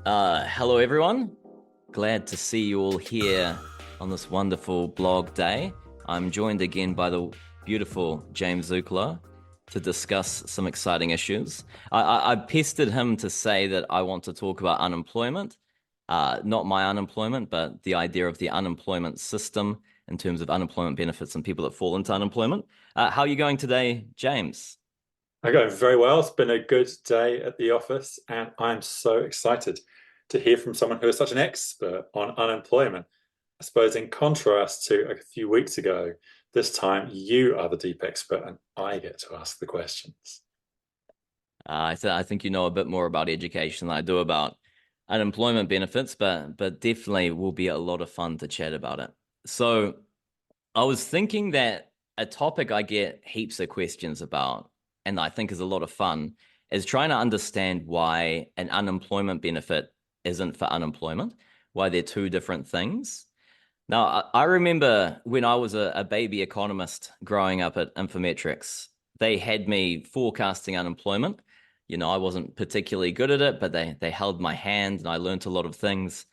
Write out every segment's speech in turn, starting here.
Hello, everyone. Glad to see you all here on this wonderful blog day. I'm joined again by the beautiful James Zuccollo to discuss some exciting issues. I pestered him to say that I want to talk about unemployment, not my unemployment, but the idea of the unemployment system in terms of unemployment benefits and people that fall into unemployment. How are you going today, James? I go very well. It's been a good day at the office, and I'm so excited to hear from someone who is such an expert on unemployment. I suppose, in contrast to a few weeks ago, this time you are the deep expert and I get to ask the questions. I think you know a bit more about education than I do about unemployment benefits, but definitely will be a lot of fun to chat about it. So I was thinking that a topic I get heaps of questions about, and I think is a lot of fun, is trying to understand why an unemployment benefit isn't for unemployment, why they're two different things. Now, I remember when I was a baby economist growing up at Infometrics, they had me forecasting unemployment. I wasn't particularly good at it, but they held my hand and I learned a lot of things.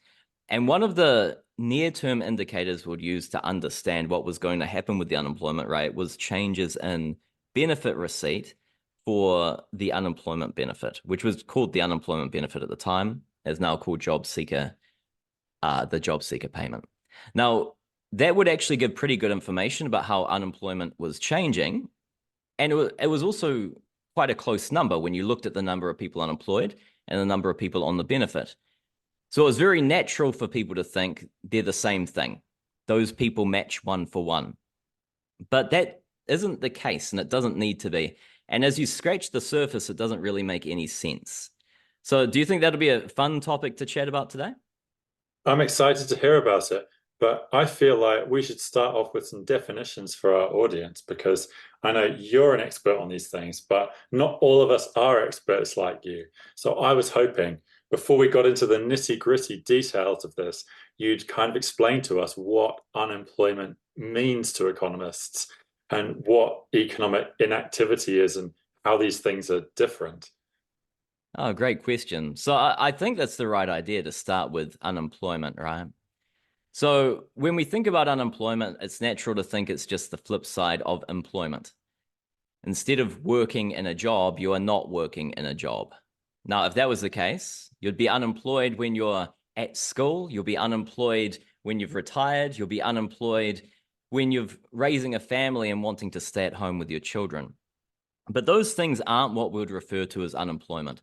And one of the near-term indicators we'd use to understand what was going to happen with the unemployment rate was changes in benefit receipt for the unemployment benefit, which was called the unemployment benefit at the time, is now called the job seeker payment. Now, that would actually give pretty good information about how unemployment was changing. And it was also quite a close number when you looked at the number of people unemployed and the number of people on the benefit. So it was very natural for people to think they're the same thing. Those people match one for one. But that isn't the case, and it doesn't need to be. And as you scratch the surface, it doesn't really make any sense. So do you think that'll be a fun topic to chat about today? I'm excited to hear about it, but I feel like we should start off with some definitions for our audience because I know you're an expert on these things, but not all of us are experts like you. So I was hoping before we got into the nitty-gritty details of this, you'd kind of explain to us what unemployment means to economists and what economic inactivity is and how these things are different. Oh, great question. So I think that's the right idea to start with unemployment, right? So when we think about unemployment, it's natural to think it's just the flip side of employment. Instead of working in a job, you are not working in a job. Now, if that was the case, you'd be unemployed when you're at school, you'll be unemployed when you've retired, you'll be unemployed when you're raising a family and wanting to stay at home with your children. But those things aren't what we would refer to as unemployment.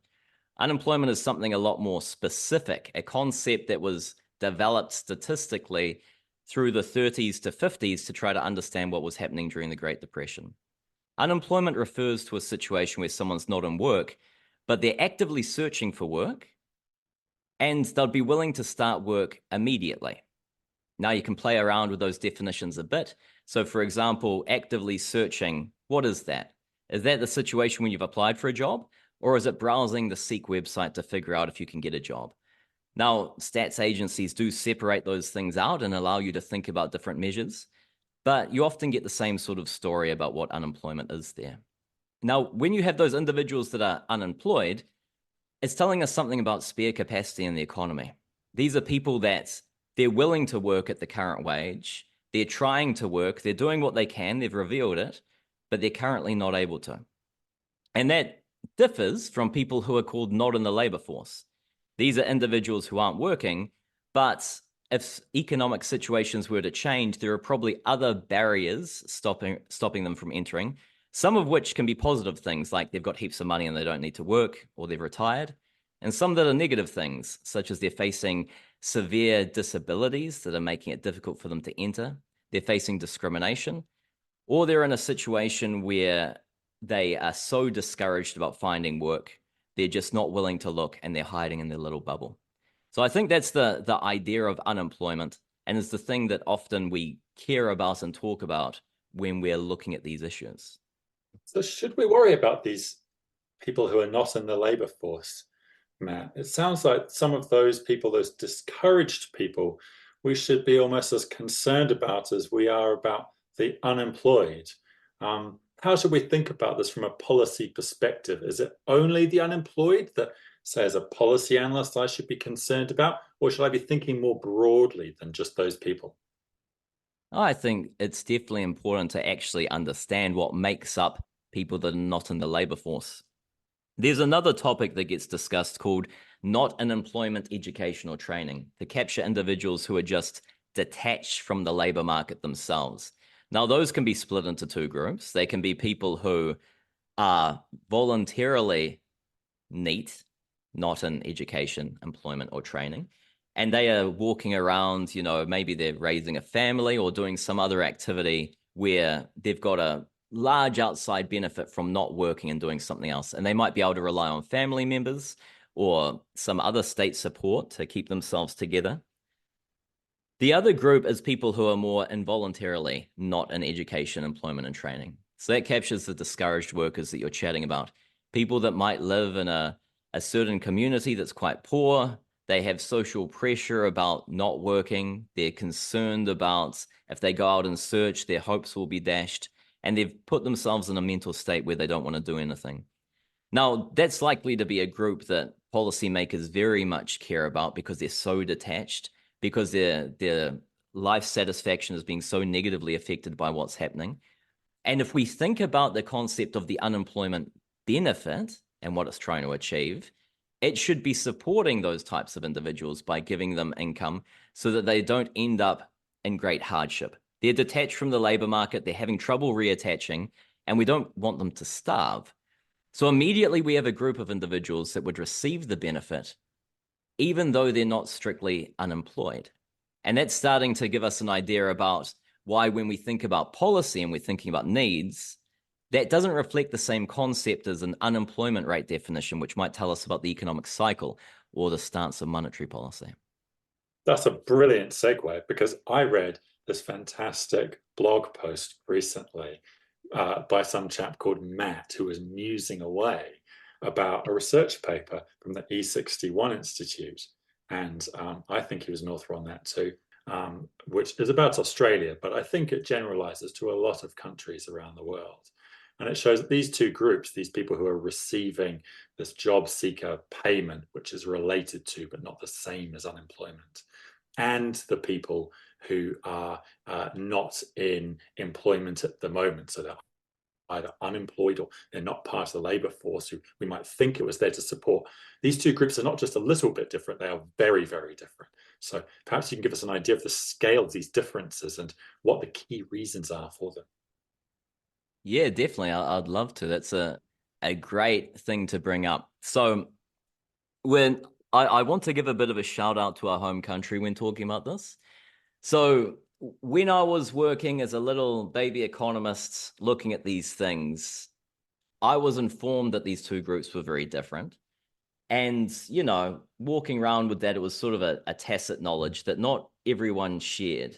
Unemployment is something a lot more specific, a concept that was developed statistically through the 30s to 50s to try to understand what was happening during the Great Depression. Unemployment refers to a situation where someone's not in work, but they're actively searching for work and they'll be willing to start work immediately. Now you can play around with those definitions a bit. So, for example, actively searching, what is that? Is that the situation when you've applied for a job? Or is it browsing the Seek website to figure out if you can get a job? Now, stats agencies do separate those things out and allow you to think about different measures, but you often get the same sort of story about what unemployment is there. Now, when you have those individuals that are unemployed, it's telling us something about spare capacity in the economy. These are people that they're willing to work at the current wage, they're trying to work, they're doing what they can, they've revealed it, but they're currently not able to. And that differs from people who are called not in the labor force. These are individuals who aren't working, but if economic situations were to change, there are probably other barriers stopping them from entering, some of which can be positive things, like they've got heaps of money and they don't need to work, or they've retired, and some that are negative things, such as they're facing severe disabilities that are making it difficult for them to enter, they're facing discrimination, or they're in a situation where they are so discouraged about finding work, they're just not willing to look and they're hiding in their little bubble. So I think that's the idea of unemployment, and is the thing that often we care about and talk about when we're looking at these issues. So should we worry about these people who are not in the labor force, Matt? It sounds like some of those people, those discouraged people, we should be almost as concerned about as we are about the unemployed. How should we think about this from a policy perspective? Is it only the unemployed that say, as a policy analyst, I should be concerned about? Or should I be thinking more broadly than just those people? I think it's definitely important to actually understand what makes up people that are not in the labor force. There's another topic that gets discussed called not in employment education or training to capture individuals who are just detached from the labor market themselves. Now, those can be split into two groups. They can be people who are voluntarily NEET, not in education, employment, or training. And they are walking around, maybe they're raising a family or doing some other activity where they've got a large outside benefit from not working and doing something else. And they might be able to rely on family members or some other state support to keep themselves together. The other group is people who are more involuntarily not in education, employment, and training. So that captures the discouraged workers that you're chatting about. People that might live in a certain community that's quite poor. They have social pressure about not working. They're concerned about if they go out and search, their hopes will be dashed. And they've put themselves in a mental state where they don't want to do anything. Now, that's likely to be a group that policymakers very much care about because they're so detached, because their life satisfaction is being so negatively affected by what's happening. And if we think about the concept of the unemployment benefit and what it's trying to achieve, it should be supporting those types of individuals by giving them income so that they don't end up in great hardship. They're detached from the labor market, they're having trouble reattaching, and we don't want them to starve. So immediately we have a group of individuals that would receive the benefit, even though they're not strictly unemployed. And that's starting to give us an idea about why when we think about policy and we're thinking about needs, that doesn't reflect the same concept as an unemployment rate definition, which might tell us about the economic cycle or the stance of monetary policy. That's a brilliant segue because I read this fantastic blog post recently by some chap called Matt, who was musing away about a research paper from the E61 Institute. And I think he was an author on that too, which is about Australia, but I think it generalizes to a lot of countries around the world. And it shows that these two groups, these people who are receiving this job seeker payment, which is related to but not the same as unemployment, and the people who are not in employment at the moment, so they're either unemployed or they're not part of the labor force, who we might think it was there to support. These two groups are not just a little bit different, they are very, very different. So perhaps you can give us an idea of the scale of these differences and what the key reasons are for them. Yeah, definitely. I'd love to. That's a great thing to bring up. So when I want to give a bit of a shout out to our home country when talking about this. So when I was working as a little baby economist looking at these things, I was informed that these two groups were very different. And, walking around with that, it was sort of a tacit knowledge that not everyone shared.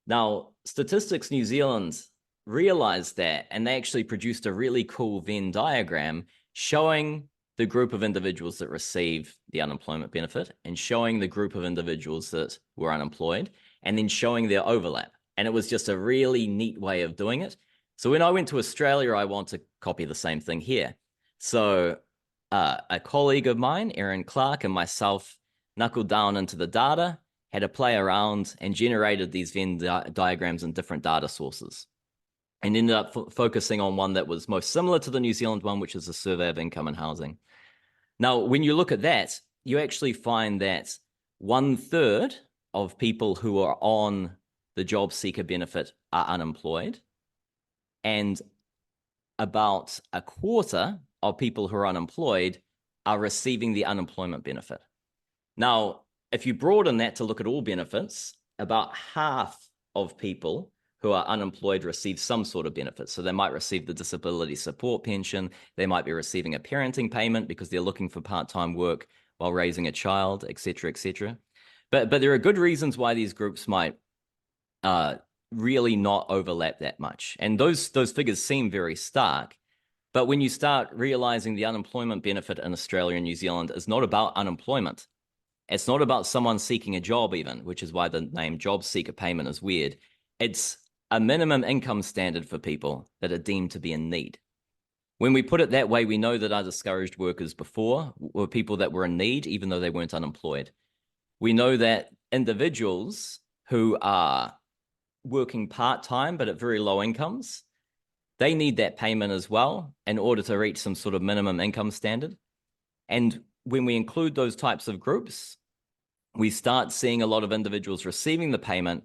Now, Statistics New Zealand realized that, and they actually produced a really cool Venn diagram showing the group of individuals that receive the unemployment benefit and showing the group of individuals that were unemployed and then showing their overlap. And it was just a really neat way of doing it. So when I went to Australia, I want to copy the same thing here. So a colleague of mine, Aaron Clark, and myself knuckled down into the data, had to play around and generated these Venn diagrams in different data sources and ended up focusing on one that was most similar to the New Zealand one, which is a survey of income and housing. Now, when you look at that, you actually find that 1/3 of people who are on the job seeker benefit are unemployed, and about a quarter of people who are unemployed are receiving the unemployment benefit. Now, if you broaden that to look at all benefits, about half of people who are unemployed receive some sort of benefit. So they might receive the disability support pension. They might be receiving a parenting payment because they're looking for part-time work while raising a child, et cetera, et cetera. But there are good reasons why these groups might really not overlap that much. And those figures seem very stark. But when you start realizing the unemployment benefit in Australia and New Zealand is not about unemployment, it's not about someone seeking a job even, which is why the name job seeker payment is weird. It's a minimum income standard for people that are deemed to be in need. When we put it that way, we know that our discouraged workers before were people that were in need, even though they weren't unemployed. We know that individuals who are working part-time but at very low incomes, they need that payment as well in order to reach some sort of minimum income standard. And when we include those types of groups, we start seeing a lot of individuals receiving the payment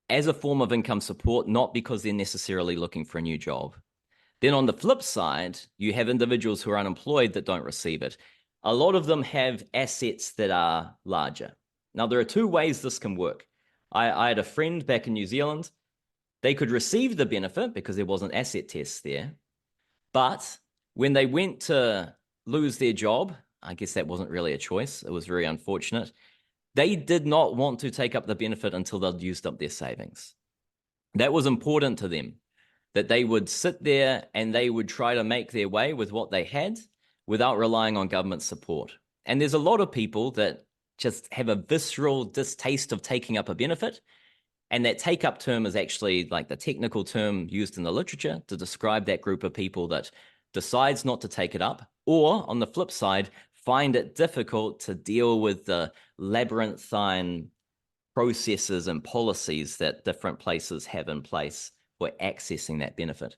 as a form of income support, not because they're necessarily looking for a new job. Then on the flip side, you have individuals who are unemployed that don't receive it. A lot of them have assets that are larger. Now, there are two ways this can work. I had a friend back in New Zealand. They could receive the benefit because there wasn't asset tests there. But when they went to lose their job, I guess that wasn't really a choice. It was very unfortunate. They did not want to take up the benefit until they'd used up their savings. That was important to them, that they would sit there and they would try to make their way with what they had without relying on government support. And there's a lot of people that just have a visceral distaste of taking up a benefit. And that take up term is actually like the technical term used in the literature to describe that group of people that decides not to take it up, or on the flip side, find it difficult to deal with the labyrinthine processes and policies that different places have in place for accessing that benefit.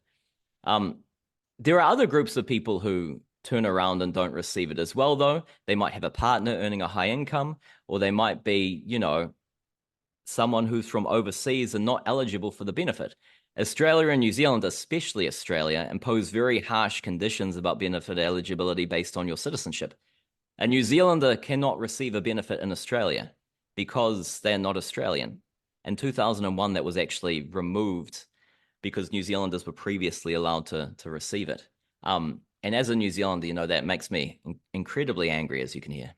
There are other groups of people who turn around and don't receive it as well, though. They might have a partner earning a high income, or they might be, someone who's from overseas and not eligible for the benefit. Australia and New Zealand, especially Australia, impose very harsh conditions about benefit eligibility based on your citizenship. A New Zealander cannot receive a benefit in Australia because they're not Australian. In 2001, that was actually removed because New Zealanders were previously allowed to receive it. And as a New Zealander, that makes me incredibly angry, as you can hear.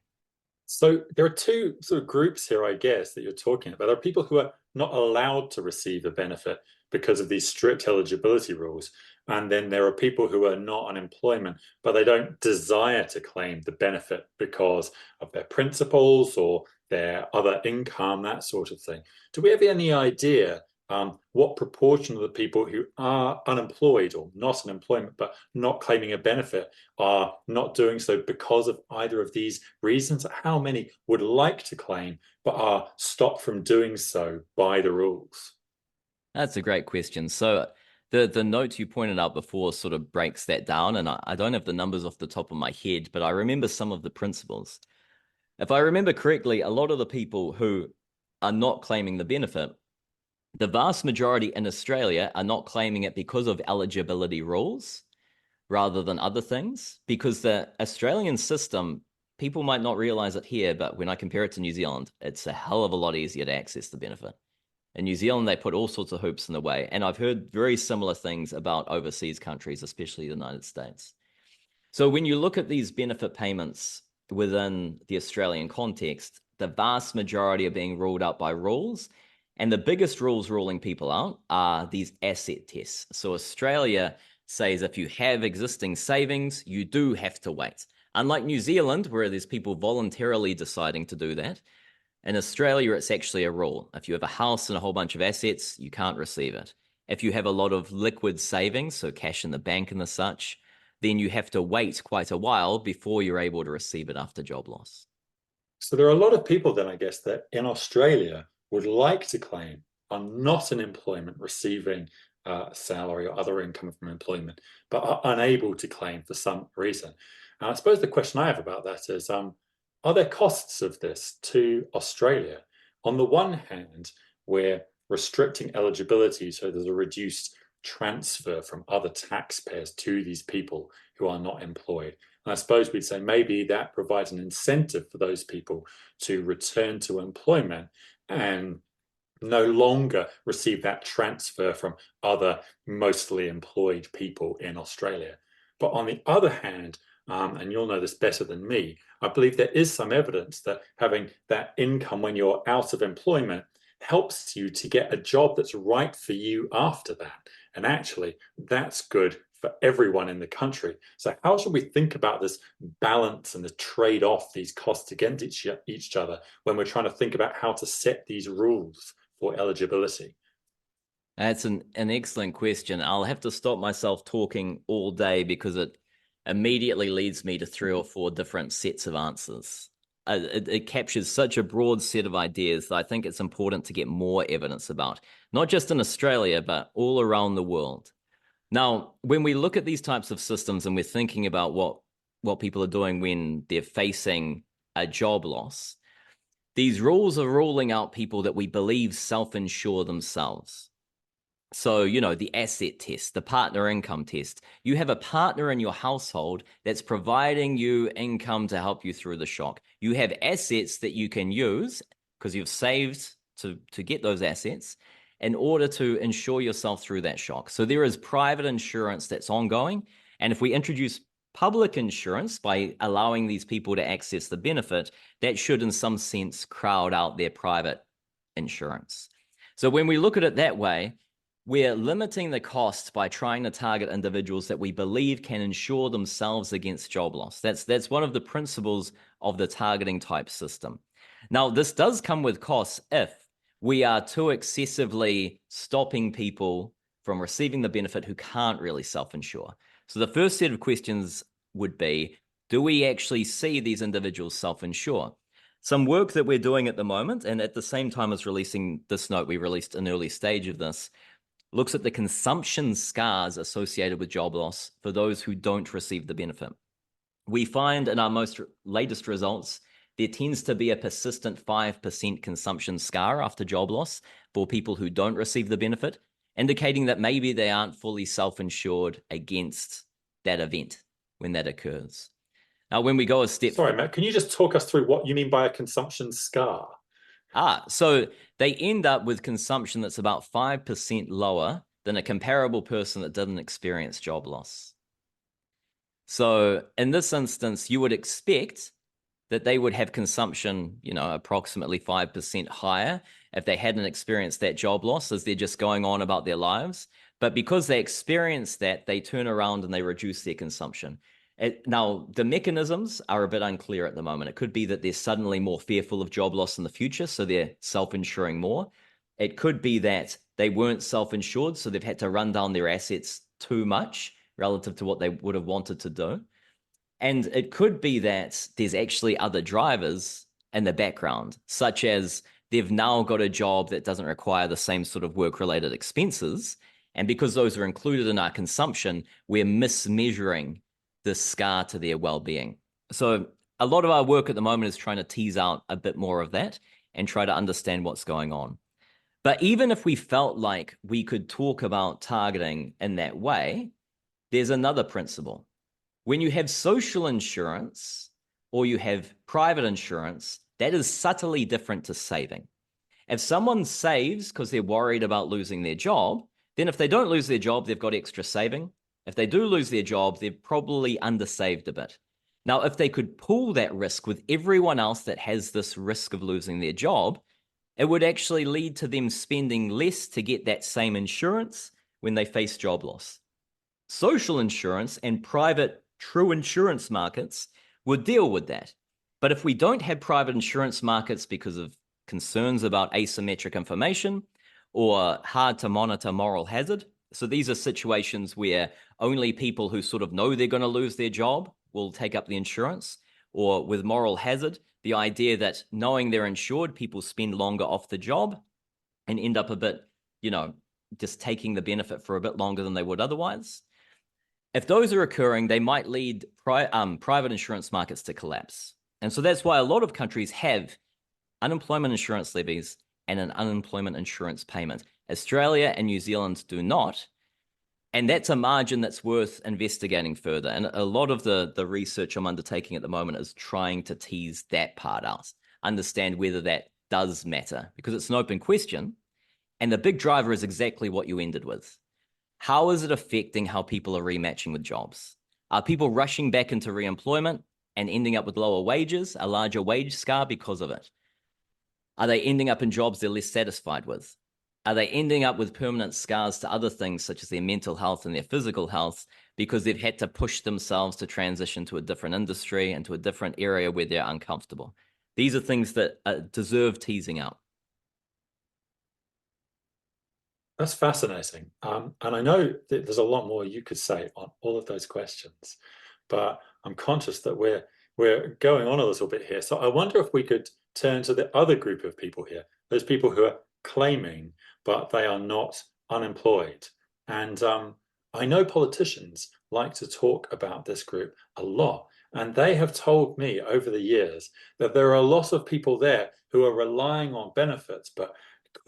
So there are two sort of groups here, I guess, that you're talking about. There are people who are not allowed to receive a benefit because of these strict eligibility rules. And then there are people who are not unemployment, but they don't desire to claim the benefit because of their principles or their other income, that sort of thing. Do we have any idea what proportion of the people who are unemployed or not in employment but not claiming a benefit are not doing so because of either of these reasons? How many would like to claim but are stopped from doing so by the rules? That's a great question. So the note you pointed out before sort of breaks that down, and I don't have the numbers off the top of my head, but I remember some of the principles. If I remember correctly, a lot of the people who are not claiming the benefit, the vast majority in Australia are not claiming it because of eligibility rules rather than other things, because the Australian system, people might not realize it here, but when I compare it to New Zealand, it's a hell of a lot easier to access the benefit. In New Zealand, they put all sorts of hoops in the way. And I've heard very similar things about overseas countries, especially the United States. So when you look at these benefit payments within the Australian context, the vast majority are being ruled out by rules. And the biggest rules ruling people out are these asset tests. So Australia says if you have existing savings, you do have to wait. Unlike New Zealand, where there's people voluntarily deciding to do that, in Australia, it's actually a rule. If you have a house and a whole bunch of assets, you can't receive it. If you have a lot of liquid savings, so cash in the bank and the such, then you have to wait quite a while before you're able to receive it after job loss. So there are a lot of people then, I guess, that in Australia would like to claim are not in employment receiving salary or other income from employment, but are unable to claim for some reason. And I suppose the question I have about that is, are there costs of this to Australia? On the one hand, we're restricting eligibility, so there's a reduced transfer from other taxpayers to these people who are not employed. And I suppose we'd say maybe that provides an incentive for those people to return to employment and no longer receive that transfer from other mostly employed people in Australia. But on the other hand, and you'll know this better than me, I believe there is some evidence that having that income when you're out of employment helps you to get a job that's right for you after that. And actually, that's good for everyone in the country. So how should we think about this balance and the trade-off, these costs against each other when we're trying to think about how to set these rules for eligibility? That's an excellent question. I'll have to stop myself talking all day because it immediately leads me to three or four different sets of answers. It captures such a broad set of ideas that I think it's important to get more evidence about, not just in Australia, but all around the world. Now, when we look at these types of systems and we're thinking about what people are doing when they're facing a job loss, these rules are ruling out people that we believe self-insure themselves. So, the asset test, the partner income test. You have a partner in your household that's providing you income to help you through the shock. You have assets that you can use because you've saved to get those assets in order to insure yourself through that shock. So there is private insurance that's ongoing. And if we introduce public insurance by allowing these people to access the benefit, that should in some sense crowd out their private insurance. So when we look at it that way, we're limiting the costs by trying to target individuals that we believe can insure themselves against job loss. That's one of the principles of the targeting type system. Now, this does come with costs if we are too excessively stopping people from receiving the benefit who can't really self-insure. So the first set of questions would be, do we actually see these individuals self-insure? Some work that we're doing at the moment, and at the same time as releasing this note, we released an early stage of this, looks at the consumption scars associated with job loss for those who don't receive the benefit. We find in our most latest results, there tends to be a persistent 5% consumption scar after job loss for people who don't receive the benefit, indicating that maybe they aren't fully self-insured against that event when that occurs. Now, when we go a step... Sorry, Matt, can you just talk us through what you mean by a consumption scar? So they end up with consumption that's about 5% lower than a comparable person that didn't experience job loss. So in this instance, you would expect that they would have consumption, approximately 5% higher if they hadn't experienced that job loss as they're just going on about their lives. But because they experience that, they turn around and they reduce their consumption. Now, the mechanisms are a bit unclear at the moment. It could be that they're suddenly more fearful of job loss in the future, so they're self-insuring more. It could be that they weren't self-insured, so they've had to run down their assets too much relative to what they would have wanted to do. And it could be that there's actually other drivers in the background, such as they've now got a job that doesn't require the same sort of work-related expenses. And because those are included in our consumption, we're mismeasuring the scar to their well-being. So a lot of our work at the moment is trying to tease out a bit more of that and try to understand what's going on. But even if we felt like we could talk about targeting in that way, there's another principle. When you have social insurance or you have private insurance, that is subtly different to saving. If someone saves because they're worried about losing their job, then if they don't lose their job, they've got extra saving. If they do lose their job, they're probably undersaved a bit. Now, if they could pool that risk with everyone else that has this risk of losing their job, it would actually lead to them spending less to get that same insurance when they face job loss. Social insurance and private true insurance markets would deal with that. But if we don't have private insurance markets because of concerns about asymmetric information or hard to monitor moral hazard, so these are situations where only people who sort of know they're going to lose their job will take up the insurance, or with moral hazard, the idea that knowing they're insured, people spend longer off the job and end up a bit, just taking the benefit for a bit longer than they would otherwise. If those are occurring, they might lead private insurance markets to collapse. And so that's why a lot of countries have unemployment insurance levies and an unemployment insurance payment. Australia and New Zealand do not. And that's a margin that's worth investigating further. And a lot of the research I'm undertaking at the moment is trying to tease that part out, understand whether that does matter, because it's an open question. And the big driver is exactly what you ended with. How is it affecting how people are rematching with jobs? Are people rushing back into reemployment and ending up with lower wages, a larger wage scar because of it? Are they ending up in jobs they're less satisfied with? Are they ending up with permanent scars to other things such as their mental health and their physical health because they've had to push themselves to transition to a different industry and to a different area where they're uncomfortable? These are things that deserve teasing out. That's fascinating. And I know that there's a lot more you could say on all of those questions, but I'm conscious that we're going on a little bit here. So I wonder if we could turn to the other group of people here, those people who are claiming, but they are not unemployed. And I know politicians like to talk about this group a lot. And they have told me over the years that there are a lot of people there who are relying on benefits, but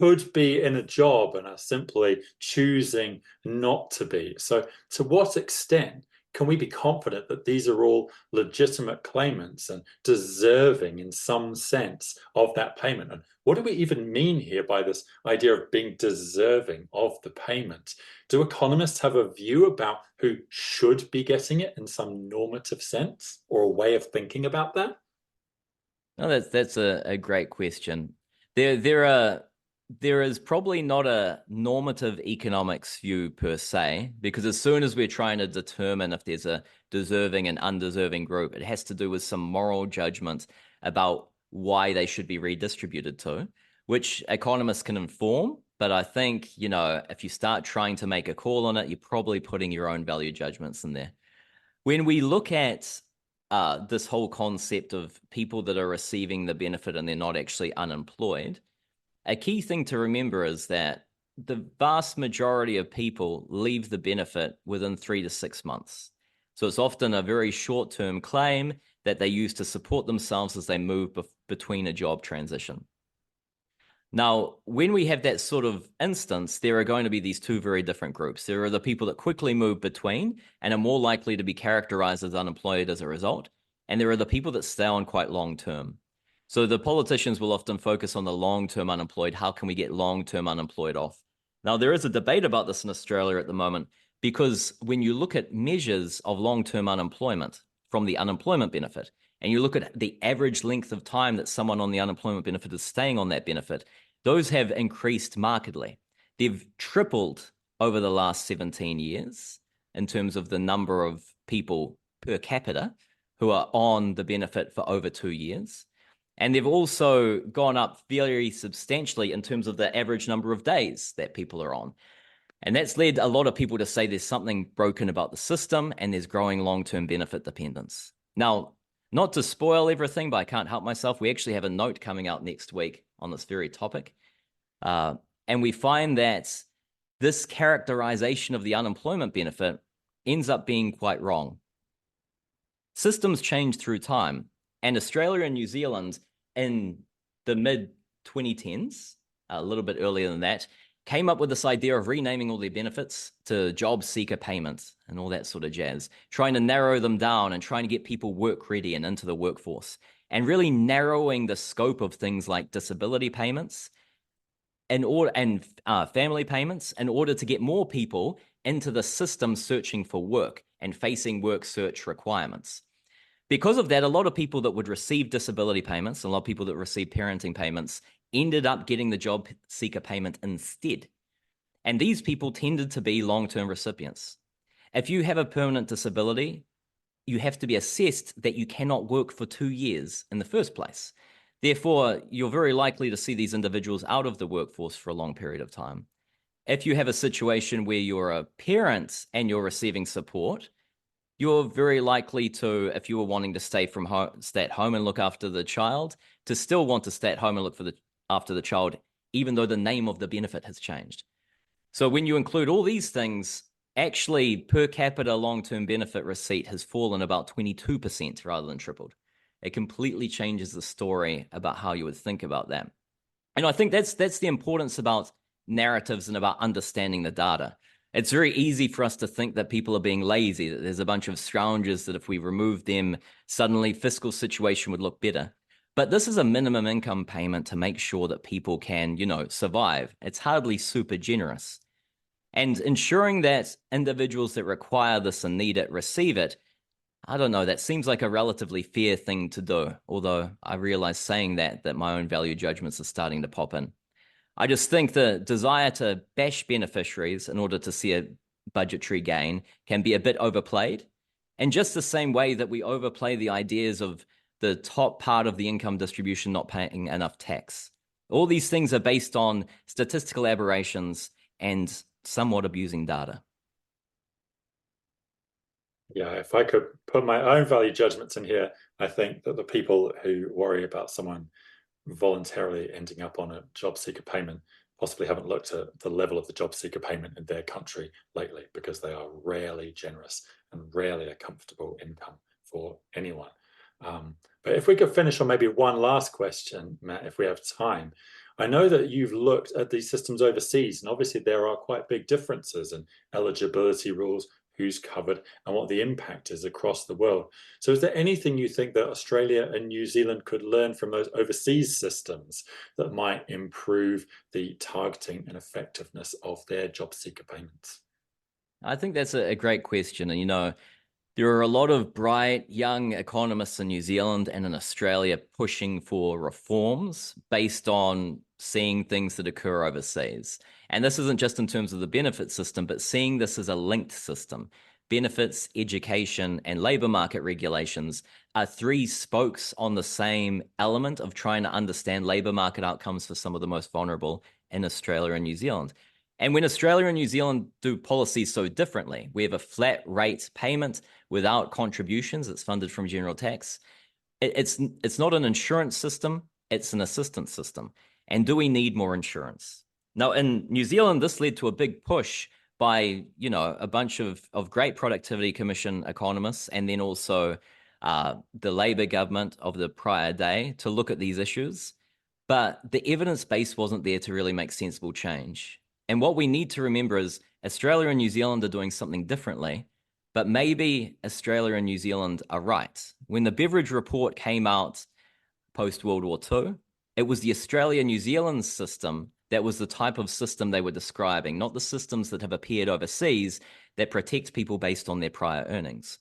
could be in a job and are simply choosing not to be. So, to what extent can we be confident that these are all legitimate claimants and deserving in some sense of that payment? And what do we even mean here by this idea of being deserving of the payment? Do economists have a view about who should be getting it in some normative sense or a way of thinking about that? No, that's a great question. There is probably not a normative economics view per se, because as soon as we're trying to determine if there's a deserving and undeserving group, it has to do with some moral judgment about why they should be redistributed to, which economists can inform. But I think, if you start trying to make a call on it, you're probably putting your own value judgments in there. When we look at this whole concept of people that are receiving the benefit and they're not actually unemployed, a key thing to remember is that the vast majority of people leave the benefit within 3 to 6 months. So it's often a very short-term claim that they use to support themselves as they move between a job transition. Now, when we have that sort of instance, there are going to be these two very different groups. There are the people that quickly move between and are more likely to be characterized as unemployed as a result. And there are the people that stay on quite long term. So the politicians will often focus on the long-term unemployed. How can we get long-term unemployed off? Now, there is a debate about this in Australia at the moment, because when you look at measures of long-term unemployment from the unemployment benefit, and you look at the average length of time that someone on the unemployment benefit is staying on that benefit, those have increased markedly. They've tripled over the last 17 years in terms of the number of people per capita who are on the benefit for over 2 years. And they've also gone up very substantially in terms of the average number of days that people are on. And that's led a lot of people to say there's something broken about the system and there's growing long-term benefit dependence. Now, not to spoil everything, but I can't help myself, we actually have a note coming out next week on this very topic. And we find that this characterization of the unemployment benefit ends up being quite wrong. Systems change through time. And Australia and New Zealand in the mid-2010s, a little bit earlier than that, came up with this idea of renaming all their benefits to job seeker payments and all that sort of jazz, trying to narrow them down and trying to get people work ready and into the workforce, and really narrowing the scope of things like disability payments and family payments in order to get more people into the system searching for work and facing work search requirements. Because of that, a lot of people that would receive disability payments, a lot of people that receive parenting payments, ended up getting the job seeker payment instead. And these people tended to be long-term recipients. If you have a permanent disability, you have to be assessed that you cannot work for 2 years in the first place. Therefore, you're very likely to see these individuals out of the workforce for a long period of time. If you have a situation where you're a parent and you're receiving support, you're very likely to, if you were wanting to stay at home and look after the child, to still want to stay at home and look after the child, even though the name of the benefit has changed. So when you include all these things, actually per capita long-term benefit receipt has fallen about 22% rather than tripled. It completely changes the story about how you would think about that. And I think that's the importance about narratives and about understanding the data. It's very easy for us to think that people are being lazy, that there's a bunch of scroungers that if we remove them, suddenly fiscal situation would look better. But this is a minimum income payment to make sure that people can, survive. It's hardly super generous. And ensuring that individuals that require this and need it receive it, I don't know, that seems like a relatively fair thing to do. Although I realize saying that my own value judgments are starting to pop in. I just think the desire to bash beneficiaries in order to see a budgetary gain can be a bit overplayed. And just the same way that we overplay the ideas of the top part of the income distribution not paying enough tax. All these things are based on statistical aberrations and somewhat abusing data. Yeah, if I could put my own value judgments in here, I think that the people who worry about someone voluntarily ending up on a job seeker payment possibly haven't looked at the level of the job seeker payment in their country lately, because they are rarely generous and rarely a comfortable income for anyone. But if we could finish on maybe one last question, Matt, if we have time. I know that you've looked at these systems overseas, and obviously there are quite big differences in eligibility rules, who's covered, and what the impact is across the world. So is there anything you think that Australia and New Zealand could learn from those overseas systems that might improve the targeting and effectiveness of their job seeker payments? I think that's a great question. And, there are a lot of bright young economists in New Zealand and in Australia pushing for reforms based on seeing things that occur overseas. And this isn't just in terms of the benefit system, but seeing this as a linked system. Benefits, education, and labor market regulations are three spokes on the same element of trying to understand labor market outcomes for some of the most vulnerable in Australia and New Zealand. And when Australia and New Zealand do policies so differently, we have a flat rate payment without contributions. It's funded from general tax. It's not an insurance system. It's an assistance system. And do we need more insurance? Now, in New Zealand, this led to a big push by, a bunch of great productivity commission economists, and then also the Labour government of the prior day to look at these issues. But the evidence base wasn't there to really make sensible change. And what we need to remember is Australia and New Zealand are doing something differently, but maybe Australia and New Zealand are right. When the Beveridge report came out post-World War II, it was the Australia-New Zealand system that was the type of system they were describing, not the systems that have appeared overseas that protect people based on their prior earnings.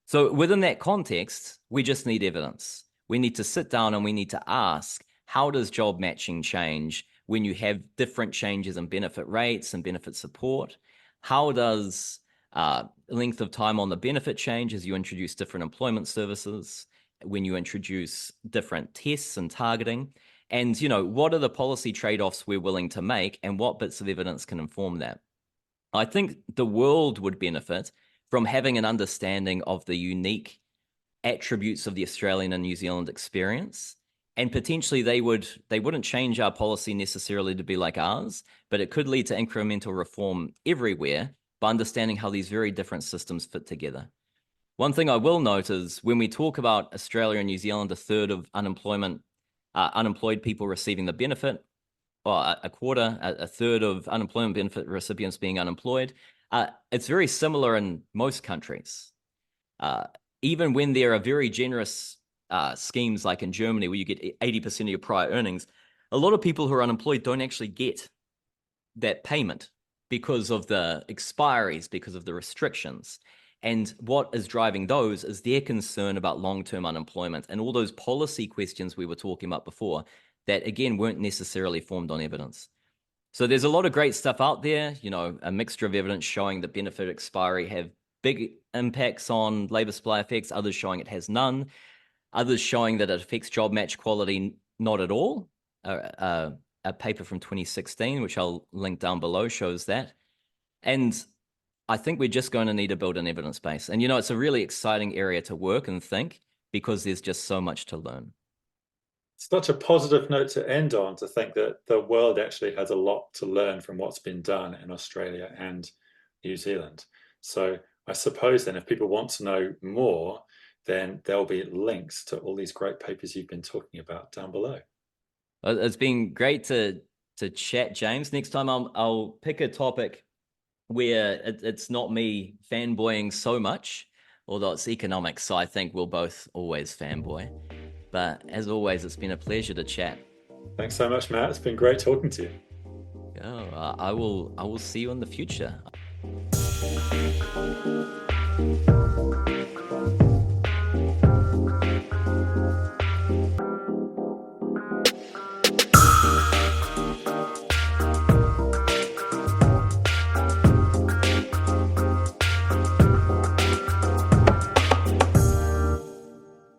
So within that context, we just need evidence. We need to sit down and we need to ask, how does job matching change when you have different changes in benefit rates and benefit support? How does length of time on the benefit change as you introduce different employment services, when you introduce different tests and targeting? And, what are the policy trade-offs we're willing to make, and what bits of evidence can inform that? I think the world would benefit from having an understanding of the unique attributes of the Australian and New Zealand experience. And potentially they wouldn't change our policy necessarily to be like ours, but it could lead to incremental reform everywhere by understanding how these very different systems fit together. One thing I will note is when we talk about Australia and New Zealand, a third of unemployed people receiving the benefit, or a quarter, a third of unemployment benefit recipients being unemployed, it's very similar in most countries. Even when there are very generous schemes like in Germany where you get 80% of your prior earnings, a lot of people who are unemployed don't actually get that payment because of the expiries, because of the restrictions. And what is driving those is their concern about long-term unemployment and all those policy questions we were talking about before that, again, weren't necessarily formed on evidence. So there's a lot of great stuff out there, a mixture of evidence showing that benefit expiry have big impacts on labor supply effects, others showing it has none, others showing that it affects job match quality not at all. A paper from 2016, which I'll link down below, shows that. And I think we're just going to need to build an evidence base. And, it's a really exciting area to work and think because there's just so much to learn. Such a positive note to end on, to think that the world actually has a lot to learn from what's been done in Australia and New Zealand. So I suppose then if people want to know more, then there'll be links to all these great papers you've been talking about down below. It's been great to chat, James. Next time I'll pick a topic where it's not me fanboying so much, although it's economics, so I think we'll both always fanboy. But as always, it's been a pleasure to chat. Thanks so much, Matt. It's been great talking to you. I will see you in the future.